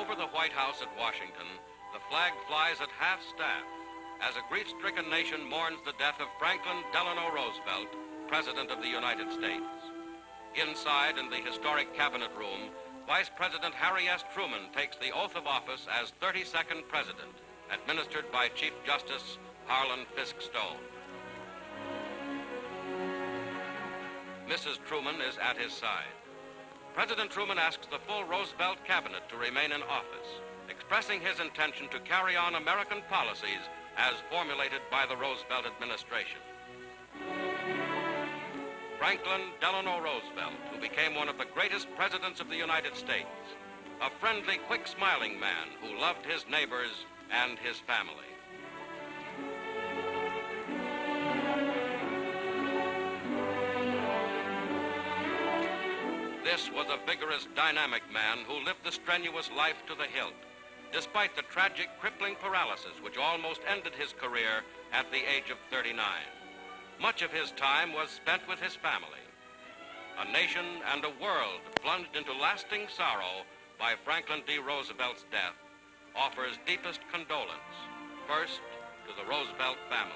Over the White House at Washington, the flag flies at half-staff as a grief-stricken nation mourns the death of Franklin Delano Roosevelt, President of the United States. Inside, in the historic Cabinet Room, Vice President Harry S. Truman takes the oath of office as 32nd President, administered by Chief Justice Harlan Fiske Stone. Mrs. Truman is at his side. President Truman asks the full Roosevelt cabinet to remain in office, expressing his intention to carry on American policies as formulated by the Roosevelt administration. Franklin Delano Roosevelt, who became one of the greatest presidents of the United States, a friendly, quick-smiling man who loved his neighbors and his family. This was a vigorous, dynamic man who lived the strenuous life to the hilt, despite the tragic, crippling paralysis which almost ended his career at the age of 39. Much of his time was spent with his family. A nation and a world plunged into lasting sorrow by Franklin D. Roosevelt's death offers deepest condolence, first to the Roosevelt family.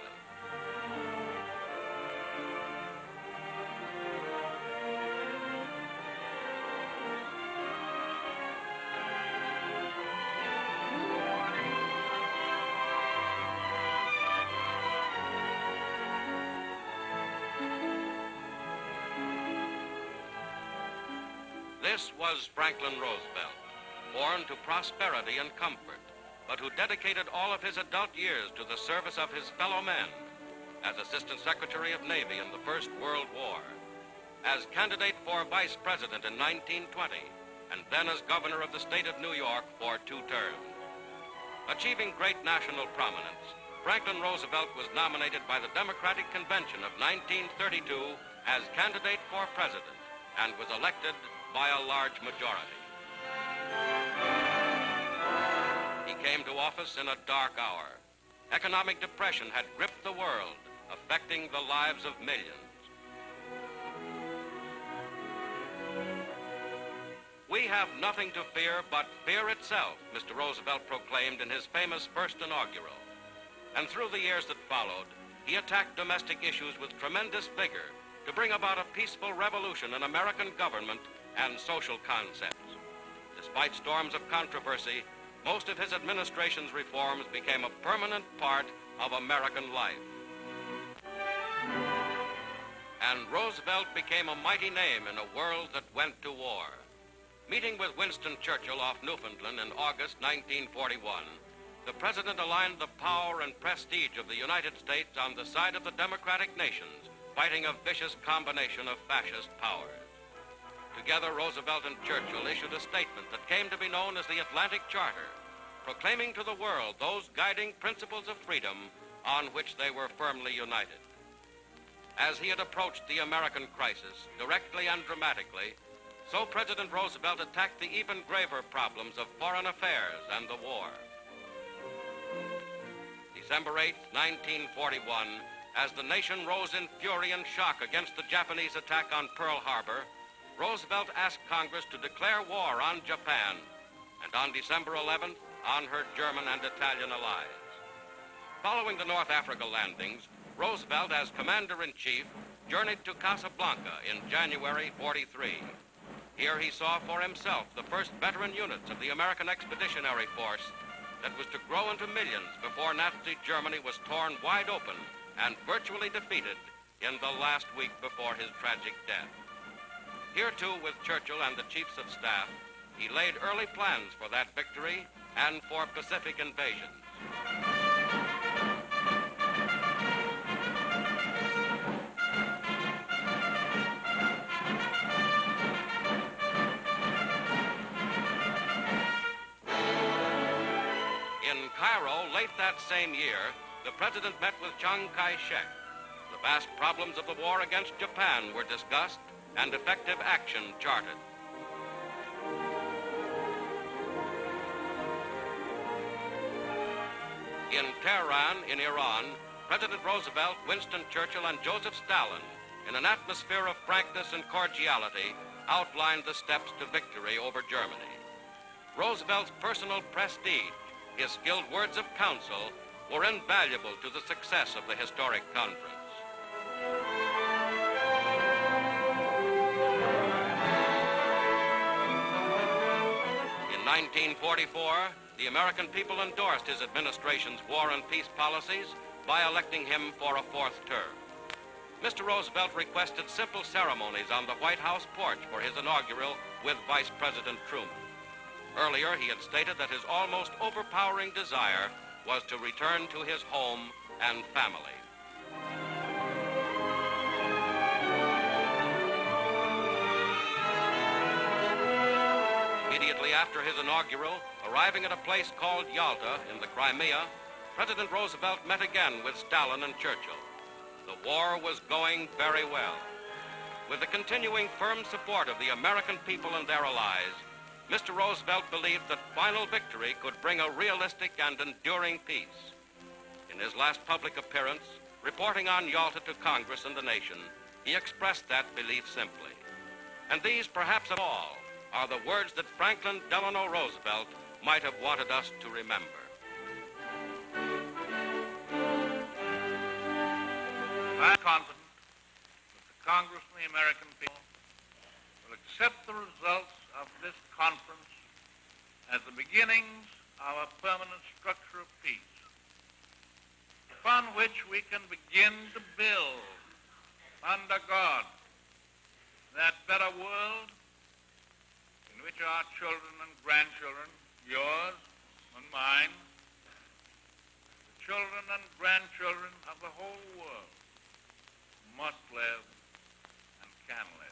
This was Franklin Roosevelt, born to prosperity and comfort, but who dedicated all of his adult years to the service of his fellow men as Assistant Secretary of Navy in the First World War, as candidate for Vice President in 1920, and then as Governor of the state of New York for 2 terms. Achieving great national prominence, Franklin Roosevelt was nominated by the Democratic Convention of 1932 as candidate for president and was elected by a large majority. He came to office in a dark hour. Economic depression had gripped the world, affecting the lives of millions. We have nothing to fear but fear itself, Mr. Roosevelt proclaimed in his famous first inaugural. And through the years that followed, he attacked domestic issues with tremendous vigor to bring about a peaceful revolution in American government and social concepts. Despite storms of controversy, most of his administration's reforms became a permanent part of American life. And Roosevelt became a mighty name in a world that went to war. Meeting with Winston Churchill off Newfoundland in August 1941, the president aligned the power and prestige of the United States on the side of the democratic nations, fighting a vicious combination of fascist powers. Together, Roosevelt and Churchill issued a statement that came to be known as the Atlantic Charter, proclaiming to the world those guiding principles of freedom on which they were firmly united. As he had approached the American crisis, directly and dramatically, so President Roosevelt attacked the even graver problems of foreign affairs and the war. December 8, 1941, as the nation rose in fury and shock against the Japanese attack on Pearl Harbor, Roosevelt asked Congress to declare war on Japan, and on December 11th, on her German and Italian allies. Following the North Africa landings, Roosevelt, as Commander-in-Chief, journeyed to Casablanca in January '43. Here he saw for himself the first veteran units of the American Expeditionary Force that was to grow into millions before Nazi Germany was torn wide open and virtually defeated in the last week before his tragic death. Here, too, with Churchill and the chiefs of staff, he laid early plans for that victory and for Pacific invasions. In Cairo, late that same year, the president met with Chiang Kai-shek. The vast problems of the war against Japan were discussed and effective action charted. In Teheran, in Iran, President Roosevelt, Winston Churchill, and Joseph Stalin, in an atmosphere of frankness and cordiality, outlined the steps to victory over Germany. Roosevelt's personal prestige, his skilled words of counsel, were invaluable to the success of the historic conference. In 1944, the American people endorsed his administration's war and peace policies by electing him for a fourth term. Mr. Roosevelt requested simple ceremonies on the White House porch for his inaugural with Vice President Truman. Earlier, he had stated that his almost overpowering desire was to return to his home and family. Immediately after his inaugural, arriving at a place called Yalta in the Crimea, President Roosevelt met again with Stalin and Churchill. The war was going very well. With the continuing firm support of the American people and their allies, Mr. Roosevelt believed that final victory could bring a realistic and enduring peace. In his last public appearance, reporting on Yalta to Congress and the nation, he expressed that belief simply. And these, perhaps of all, are the words that Franklin Delano Roosevelt might have wanted us to remember. I am confident that the Congress and the American people will accept the results of this conference as the beginnings of a permanent structure of peace, upon which we can begin to build, under God, that better world in which our children and grandchildren, yours and mine, the children and grandchildren of the whole world, must live and can live.